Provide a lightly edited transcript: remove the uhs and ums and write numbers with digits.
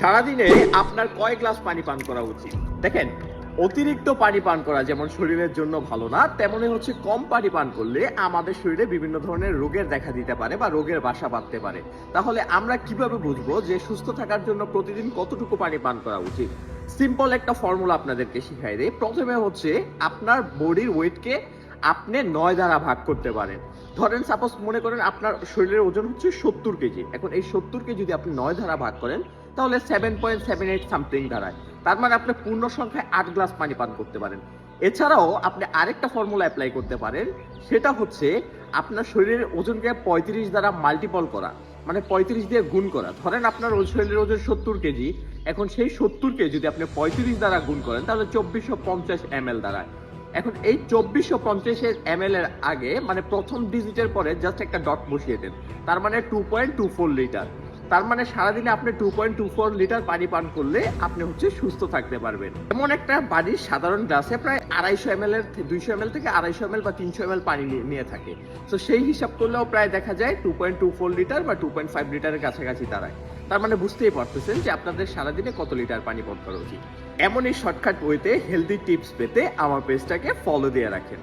সারাদিনে আপনার কয় গ্লাস পানি পান করা উচিত? দেখেন, অতিরিক্ত পানি পান করা যেমন শরীরের জন্য ভালো না, তেমনি হচ্ছে কম পানি পান করলে আমাদের শরীরে বিভিন্ন ধরনের রোগের দেখা দিতে পারে বা রোগের বাসা বাঁধতে পারে। তাহলে আমরা কিভাবে বুঝবো যে সুস্থ থাকার জন্য প্রতিদিন কতটুকু পানি পান করা উচিত? সিম্পল একটা ফর্মুলা আপনাদেরকে শিখাই দেই। প্রথমে হচ্ছে আপনার বডির ওয়েটকে আপনি 9 দ্বারা ভাগ করতে পারেন। ধরেন সাপোজ মনে করেন আপনার শরীরের ওজন হচ্ছে 70 কেজি। এখন এই 70 কে যদি আপনি 9 দ্বারা ভাগ করেন তাহলে 7.78 সামথিং দাঁড়ায়। তার মানে আপনি পূর্ণ সংখ্যায় 8 গ্লাস পানি পান করতে পারেন। এছাড়াও আপনি আরেকটা ফর্মুলা অ্যাপ্লাই করতে পারেন, সেটা হচ্ছে আপনার শরীরের ওজনকে 35 দ্বারা মাল্টিপল করা, মানে 35 দিয়ে গুণ করা। ধরেন আপনার শরীরের ওজন 70 কেজি, এখন সেই 70 কে যদি আপনি 35 দ্বারা গুণ করেন তাহলে 2450 ml দাঁড়ায়। এখন এই 2450 ml এর আগে মানে প্রথম ডিজিটের পরে জাস্ট একটা ডট বসিয়ে দেন, তার মানে 2.24 লিটার। তার মানে সারাদিনে আপনি 2.24 লিটার পানি পান করলে আপনি হচ্ছে সুস্থ থাকতে পারবেন। এমন একটা বাড়ির সাধারণ গ্লাসে প্রায় 250 ml এর 200 ml থেকে 250 ml বা 300 ml পানি নিয়ে থাকে। তো সেই হিসাব করলেও প্রায় দেখা যায় 2.24 লিটার বা 2.5 লিটারের কাছাকাছি দাঁড়ায়। তার মানে বুঝতেই পারতেছেন যে আপনাদের সারাদিনে কত লিটার পানি পান করা উচিত। এমন এই শর্টকাট ওয়েতে হেলদি টিপস পেতে আমার পেজটাকে ফলো দিয়ে রাখেন।